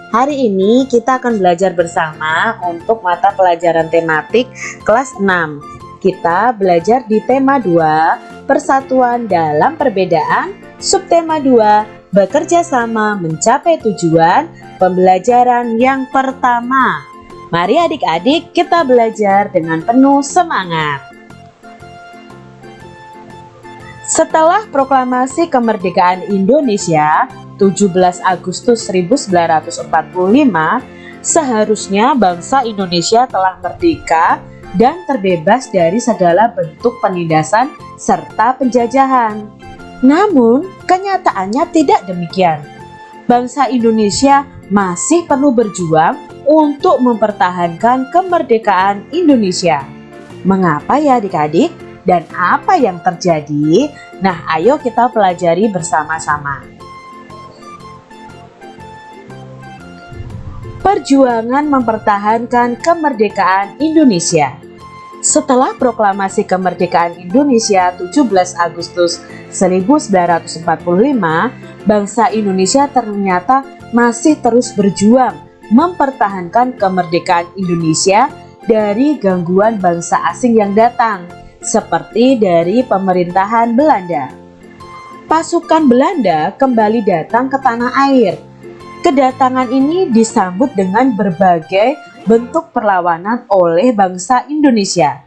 Hari ini kita akan belajar bersama untuk mata pelajaran tematik kelas 6. Kita belajar di tema 2, persatuan dalam perbedaan, subtema 2, bekerja sama mencapai tujuan, pembelajaran yang pertama. Mari adik-adik kita belajar dengan penuh semangat. Setelah proklamasi kemerdekaan Indonesia 17 Agustus 1945, seharusnya bangsa Indonesia telah merdeka dan terbebas dari segala bentuk penindasan serta penjajahan. Namun, kenyataannya tidak demikian. Bangsa Indonesia masih perlu berjuang untuk mempertahankan kemerdekaan Indonesia. Mengapa ya adik-adik? Dan apa yang terjadi? Nah, ayo kita pelajari bersama-sama. Perjuangan mempertahankan kemerdekaan Indonesia. Setelah proklamasi kemerdekaan Indonesia 17 Agustus 1945, bangsa Indonesia ternyata masih terus berjuang mempertahankan kemerdekaan Indonesia dari gangguan bangsa asing yang datang, seperti dari pemerintahan Belanda. Pasukan Belanda kembali datang ke tanah air. Kedatangan ini disambut dengan berbagai bentuk perlawanan oleh bangsa Indonesia.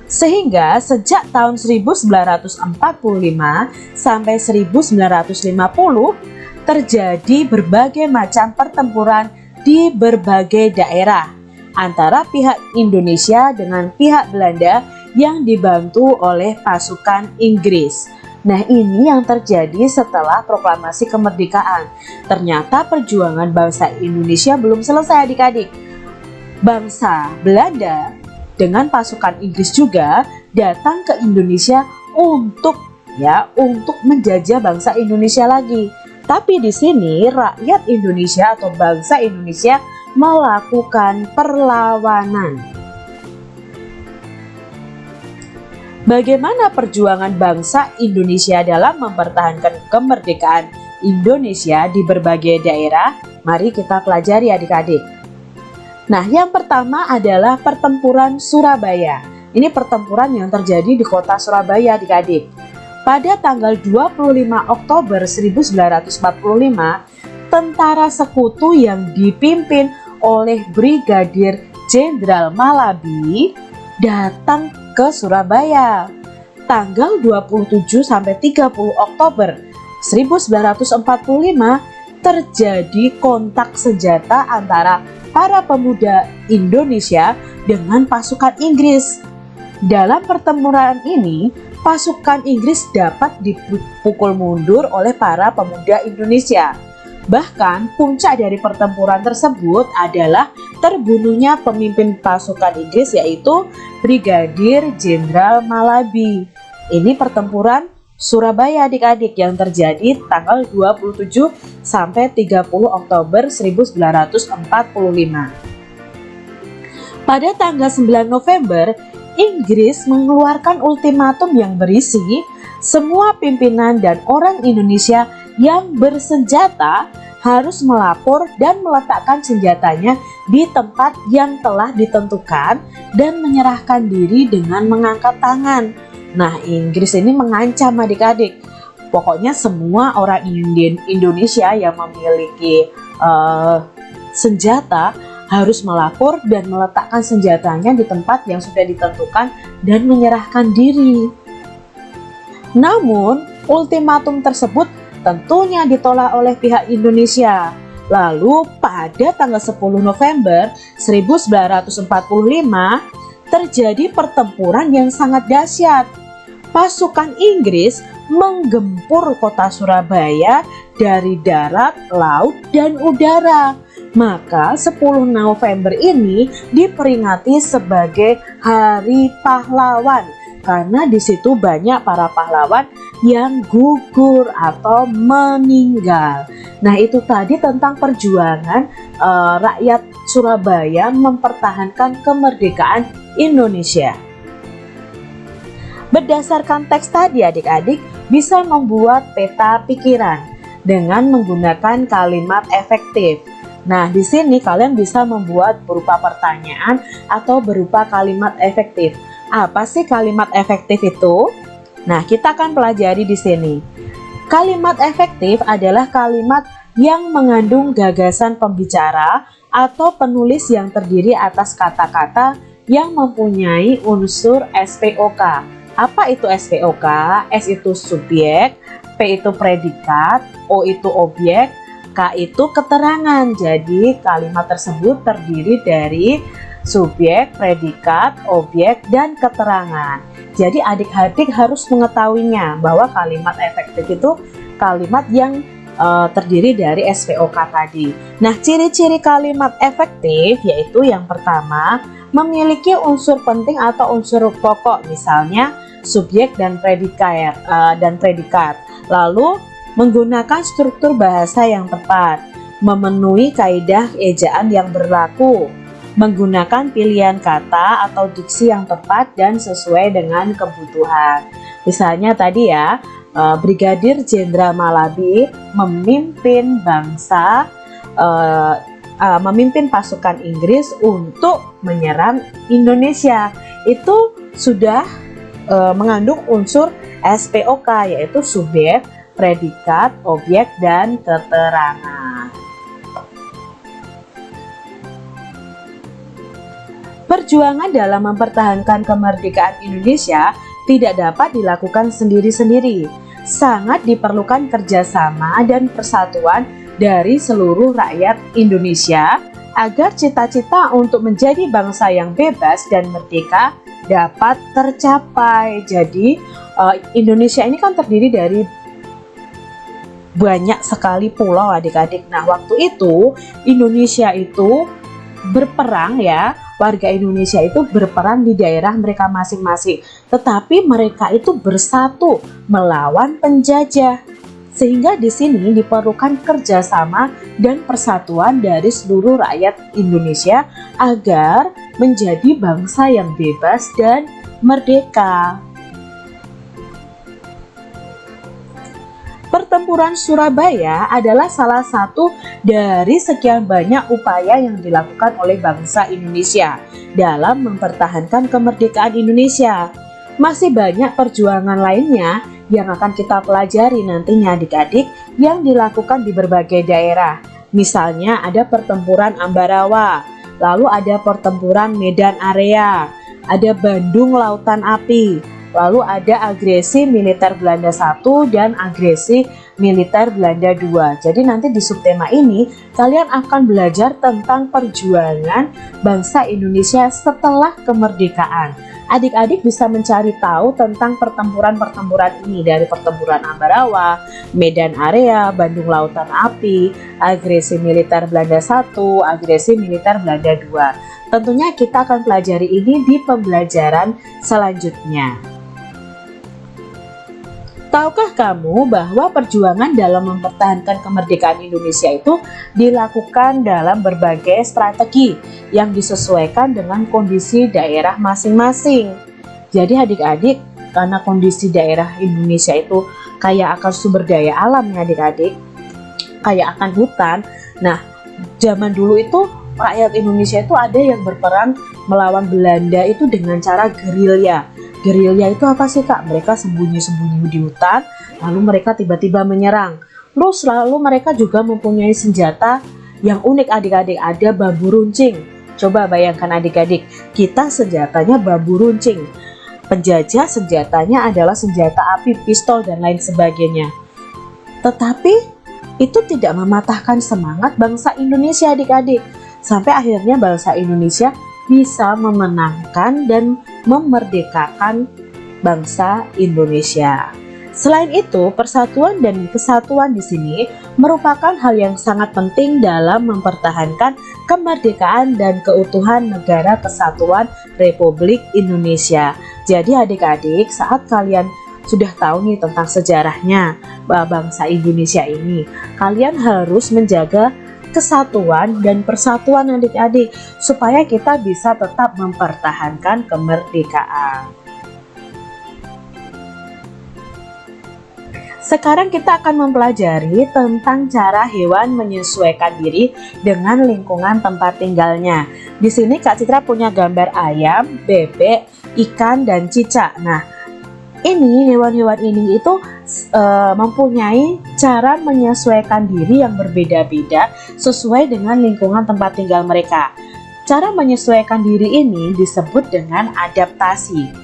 Sehingga sejak tahun 1945 sampai 1950 terjadi berbagai macam pertempuran di berbagai daerah antara pihak Indonesia dengan pihak Belanda yang dibantu oleh pasukan Inggris. Nah, ini yang terjadi setelah proklamasi kemerdekaan. Ternyata perjuangan bangsa Indonesia belum selesai adik-adik. Bangsa Belanda dengan pasukan Inggris juga datang ke Indonesia untuk menjajah bangsa Indonesia lagi. Tapi di sini rakyat Indonesia atau bangsa Indonesia melakukan perlawanan. Bagaimana perjuangan bangsa Indonesia dalam mempertahankan kemerdekaan Indonesia di berbagai daerah? Mari kita pelajari adik-adik. Nah, yang pertama adalah pertempuran Surabaya. Ini pertempuran yang terjadi di kota Surabaya adik-adik. Pada tanggal 25 Oktober 1945, tentara sekutu yang dipimpin oleh Brigadir Jenderal Malabi datang ke Surabaya. Tanggal 27 sampai 30 Oktober 1945 terjadi kontak senjata antara para pemuda Indonesia dengan pasukan Inggris. Dalam pertempuran ini, pasukan Inggris dapat dipukul mundur oleh para pemuda Indonesia. Bahkan puncak dari pertempuran tersebut adalah terbunuhnya pemimpin pasukan Inggris, yaitu Brigadir Jenderal Malabi. Ini pertempuran Surabaya adik-adik yang terjadi tanggal 27 sampai 30 Oktober 1945. Pada tanggal 9 November, Inggris mengeluarkan ultimatum yang berisi semua pimpinan dan orang Indonesia yang bersenjata harus melapor dan meletakkan senjatanya di tempat yang telah ditentukan dan menyerahkan diri dengan mengangkat tangan. Nah, Inggris ini mengancam adik-adik. Pokoknya semua orang Indonesia yang memiliki senjata harus melapor dan meletakkan senjatanya di tempat yang sudah ditentukan dan menyerahkan diri. Namun, ultimatum tersebut tentunya ditolak oleh pihak Indonesia. Lalu pada tanggal 10 November 1945 terjadi pertempuran yang sangat dahsyat. Pasukan Inggris menggempur kota Surabaya dari darat, laut, dan udara. Maka 10 November ini diperingati sebagai Hari Pahlawan karena di situ banyak para pahlawan yang gugur atau meninggal. Nah, itu tadi tentang perjuangan rakyat Surabaya mempertahankan kemerdekaan Indonesia. Berdasarkan teks tadi adik-adik bisa membuat peta pikiran dengan menggunakan kalimat efektif. Nah, di sini kalian bisa membuat berupa pertanyaan atau berupa kalimat efektif. Apa sih kalimat efektif itu? Nah, kita akan pelajari di sini. Kalimat efektif adalah kalimat yang mengandung gagasan pembicara atau penulis yang terdiri atas kata-kata yang mempunyai unsur SPOK. Apa itu SPOK? S itu subjek, P itu predikat, O itu objek, K itu keterangan. Jadi kalimat tersebut terdiri dari subjek, predikat, objek, dan keterangan. Jadi adik-adik harus mengetahuinya bahwa kalimat efektif itu kalimat yang terdiri dari SPOK tadi. Nah, ciri-ciri kalimat efektif yaitu yang pertama, memiliki unsur penting atau unsur pokok, misalnya subjek dan predikat. Lalu menggunakan struktur bahasa yang tepat, memenuhi kaidah ejaan yang berlaku, menggunakan pilihan kata atau diksi yang tepat dan sesuai dengan kebutuhan. Misalnya tadi ya, Brigadir Jenderal Malabi memimpin memimpin pasukan Inggris untuk menyerang Indonesia. Itu sudah mengandung unsur SPOK, yaitu subjek, predikat, objek, dan keterangan. Perjuangan dalam mempertahankan kemerdekaan Indonesia tidak dapat dilakukan sendiri-sendiri. Sangat diperlukan kerjasama dan persatuan dari seluruh rakyat Indonesia agar cita-cita untuk menjadi bangsa yang bebas dan merdeka dapat tercapai. Jadi Indonesia ini kan terdiri dari banyak sekali pulau adik-adik. Nah, waktu itu Indonesia itu berperang ya, warga Indonesia itu berperang di daerah mereka masing-masing, tetapi mereka itu bersatu melawan penjajah. Sehingga di sini diperlukan kerjasama dan persatuan dari seluruh rakyat Indonesia agar menjadi bangsa yang bebas dan merdeka. Pertempuran Surabaya adalah salah satu dari sekian banyak upaya yang dilakukan oleh bangsa Indonesia dalam mempertahankan kemerdekaan Indonesia. Masih banyak perjuangan lainnya yang akan kita pelajari nantinya adik-adik yang dilakukan di berbagai daerah. Misalnya ada pertempuran Ambarawa, lalu ada pertempuran Medan Area, ada Bandung Lautan Api, lalu ada agresi militer Belanda 1 dan agresi militer Belanda 2. Jadi nanti di subtema ini kalian akan belajar tentang perjuangan bangsa Indonesia setelah kemerdekaan. Adik-adik bisa mencari tahu tentang pertempuran-pertempuran ini dari pertempuran Ambarawa, Medan Area, Bandung Lautan Api, agresi militer Belanda 1, agresi militer Belanda 2. Tentunya kita akan pelajari ini di pembelajaran selanjutnya. Tahukah kamu bahwa perjuangan dalam mempertahankan kemerdekaan Indonesia itu dilakukan dalam berbagai strategi yang disesuaikan dengan kondisi daerah masing-masing. Jadi adik-adik, karena kondisi daerah Indonesia itu kaya akan sumber daya alam ya adik-adik, kaya akan hutan. Nah, zaman dulu itu rakyat Indonesia itu ada yang berperang melawan Belanda itu dengan cara gerilya. Gerilya itu apa sih kak? Mereka sembunyi-sembunyi di hutan, lalu mereka tiba-tiba menyerang. Terus lalu mereka juga mempunyai senjata yang unik adik-adik, ada bambu runcing. Coba bayangkan adik-adik, kita senjatanya bambu runcing. Penjajah senjatanya adalah senjata api, pistol, dan lain sebagainya. Tetapi itu tidak mematahkan semangat bangsa Indonesia adik-adik. Sampai akhirnya bangsa Indonesia bisa memenangkan dan memerdekakan bangsa Indonesia. Selain itu, persatuan dan kesatuan di sini merupakan hal yang sangat penting dalam mempertahankan kemerdekaan dan keutuhan Negara Kesatuan Republik Indonesia. Jadi adik-adik, saat kalian sudah tahu nih tentang sejarahnya bangsa Indonesia ini, kalian harus menjaga kesatuan dan persatuan adik-adik supaya kita bisa tetap mempertahankan kemerdekaan. Sekarang kita akan mempelajari tentang cara hewan menyesuaikan diri dengan lingkungan tempat tinggalnya. Di sini Kak Citra punya gambar ayam, bebek, ikan, dan cicak. Nah, ini hewan-hewan ini itu mempunyai cara menyesuaikan diri yang berbeda-beda sesuai dengan lingkungan tempat tinggal mereka. Cara menyesuaikan diri ini disebut dengan adaptasi.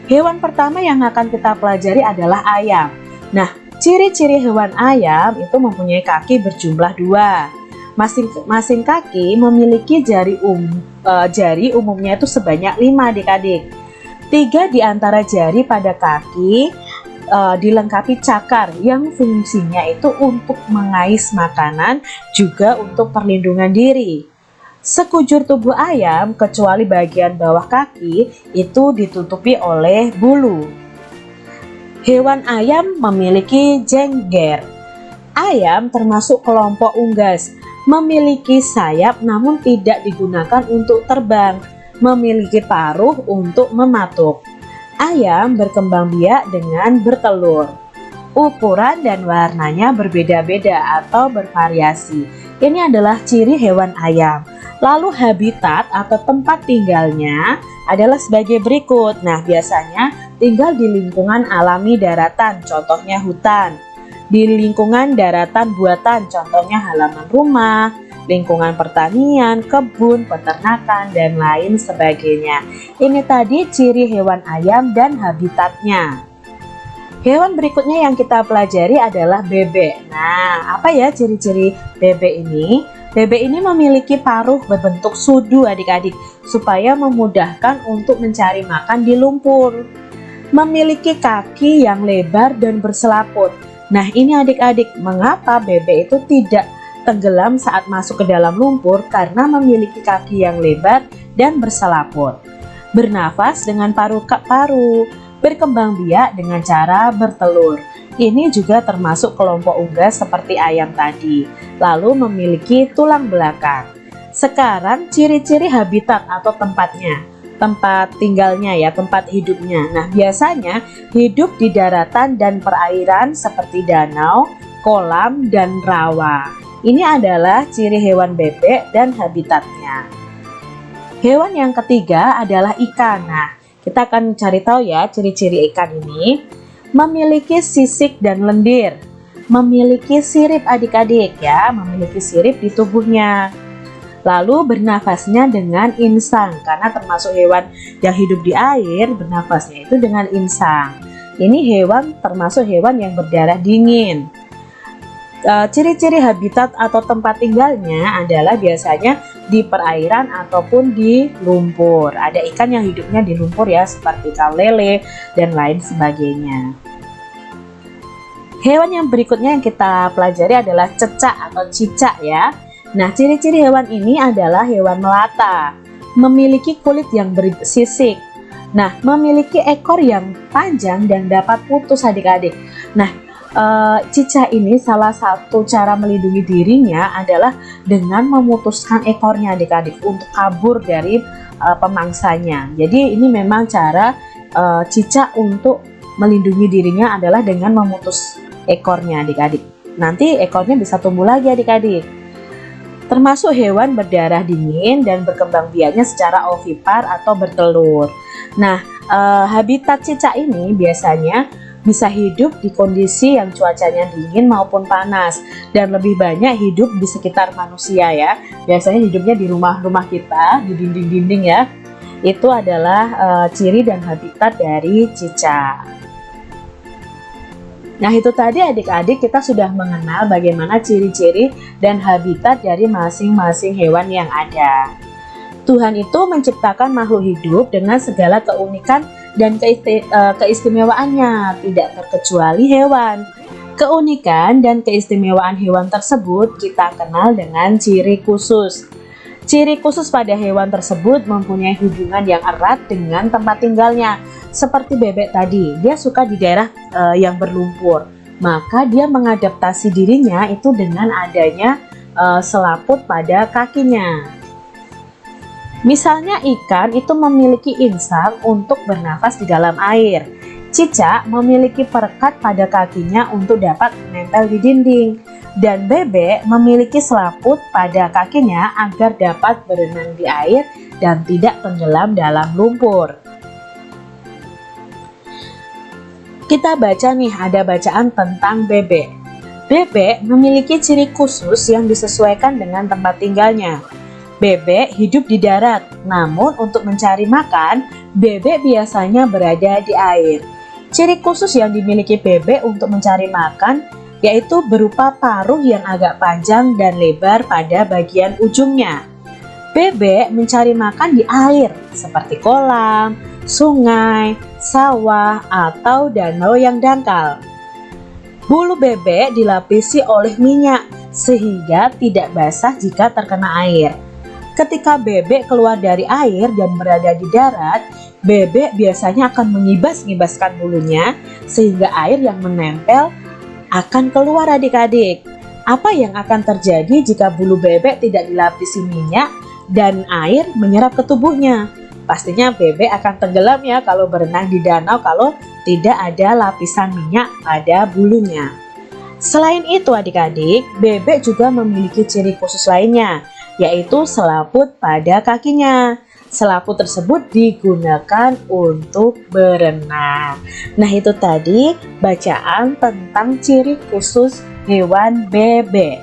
Hewan pertama yang akan kita pelajari adalah ayam. Nah, ciri-ciri hewan ayam itu mempunyai kaki berjumlah 2. Masing-masing kaki memiliki jari umumnya itu sebanyak 5 adik-adik. 3 di antara jari pada kaki dilengkapi cakar yang fungsinya itu untuk mengais makanan, juga untuk perlindungan diri. Sekujur tubuh ayam kecuali bagian bawah kaki itu ditutupi oleh bulu. Hewan ayam memiliki jengger. Ayam termasuk kelompok unggas, memiliki sayap namun tidak digunakan untuk terbang, memiliki paruh untuk mematuk. Ayam berkembang biak dengan bertelur. Ukuran dan warnanya berbeda-beda atau bervariasi. Ini adalah ciri hewan ayam. Lalu habitat atau tempat tinggalnya adalah sebagai berikut. Nah, biasanya tinggal di lingkungan alami daratan, contohnya hutan. Di lingkungan daratan buatan, contohnya halaman rumah, lingkungan pertanian, kebun, peternakan, dan lain sebagainya. Ini tadi ciri hewan ayam dan habitatnya. Hewan berikutnya yang kita pelajari adalah bebek. Nah, apa ya ciri-ciri bebek ini? Bebek ini memiliki paruh berbentuk sudu adik-adik, supaya memudahkan untuk mencari makan di lumpur. Memiliki kaki yang lebar dan berselaput. Nah, ini adik-adik, mengapa bebek itu tidak tenggelam saat masuk ke dalam lumpur? Karena memiliki kaki yang lebar dan berselaput. Bernafas dengan paru-paru, berkembang biak dengan cara bertelur. Ini juga termasuk kelompok unggas seperti ayam tadi. Lalu memiliki tulang belakang. Sekarang ciri-ciri habitat atau tempatnya, tempat tinggalnya ya, tempat hidupnya. Nah, biasanya hidup di daratan dan perairan seperti danau, kolam, dan rawa. Ini adalah ciri hewan bebek dan habitatnya. Hewan yang ketiga adalah ikan. Nah, kita akan cari tahu ya ciri-ciri ikan ini. Memiliki sisik dan lendir, memiliki sirip adik-adik ya, memiliki sirip di tubuhnya. Lalu bernafasnya dengan insang, karena termasuk hewan yang hidup di air, bernafasnya itu dengan insang. Ini hewan termasuk hewan yang berdarah dingin. Ciri-ciri habitat atau tempat tinggalnya adalah biasanya di perairan ataupun di lumpur. Ada ikan yang hidupnya di lumpur ya, seperti ikan lele dan lain sebagainya. Hewan yang berikutnya yang kita pelajari adalah cecak atau cicak ya. Nah, ciri-ciri hewan ini adalah hewan melata, memiliki kulit yang bersisik. Nah, memiliki ekor yang panjang dan dapat putus adik-adik. Nah, cicak ini salah satu cara melindungi dirinya adalah dengan memutuskan ekornya adik-adik untuk kabur dari pemangsanya. Jadi ini memang cara cicak untuk melindungi dirinya adalah dengan memutus ekornya adik-adik. Nanti ekornya bisa tumbuh lagi adik-adik. Termasuk hewan berdarah dingin dan berkembang biaknya secara ovipar atau bertelur. Nah, habitat cicak ini biasanya bisa hidup di kondisi yang cuacanya dingin maupun panas, dan lebih banyak hidup di sekitar manusia ya. Biasanya hidupnya di rumah-rumah kita, di dinding-dinding ya. Itu adalah ciri dan habitat dari cicak. Nah, itu tadi adik-adik kita sudah mengenal bagaimana ciri-ciri dan habitat dari masing-masing hewan yang ada. Tuhan itu menciptakan makhluk hidup dengan segala keunikan dan keistimewaannya, tidak terkecuali hewan. Keunikan dan keistimewaan hewan tersebut kita kenal dengan ciri khusus. Ciri khusus pada hewan tersebut mempunyai hubungan yang erat dengan tempat tinggalnya. Seperti bebek tadi, dia suka di daerah yang berlumpur, maka dia mengadaptasi dirinya itu dengan adanya selaput pada kakinya. Misalnya ikan itu memiliki insang untuk bernafas di dalam air. Cicak memiliki perekat pada kakinya untuk dapat menempel di dinding, dan bebek memiliki selaput pada kakinya agar dapat berenang di air dan tidak tenggelam dalam lumpur. Kita baca nih, ada bacaan tentang bebek. Bebek memiliki ciri khusus yang disesuaikan dengan tempat tinggalnya. Bebek hidup di darat, namun untuk mencari makan, bebek biasanya berada di air. Ciri khusus yang dimiliki bebek untuk mencari makan yaitu berupa paruh yang agak panjang dan lebar pada bagian ujungnya. Bebek mencari makan di air seperti kolam, sungai, sawah, atau danau yang dangkal. Bulu bebek dilapisi oleh minyak sehingga tidak basah jika terkena air. Ketika bebek keluar dari air dan berada di darat, bebek biasanya akan mengibas-ngibaskan bulunya sehingga air yang menempel akan keluar adik-adik. Apa yang akan terjadi jika bulu bebek tidak dilapisi minyak dan air menyerap ke tubuhnya? Pastinya bebek akan tenggelam ya kalau berenang di danau kalau tidak ada lapisan minyak pada bulunya. Selain itu adik-adik, bebek juga memiliki ciri khusus lainnya, yaitu selaput pada kakinya. Selaput tersebut digunakan untuk berenang. Nah, itu tadi bacaan tentang ciri khusus hewan bebek.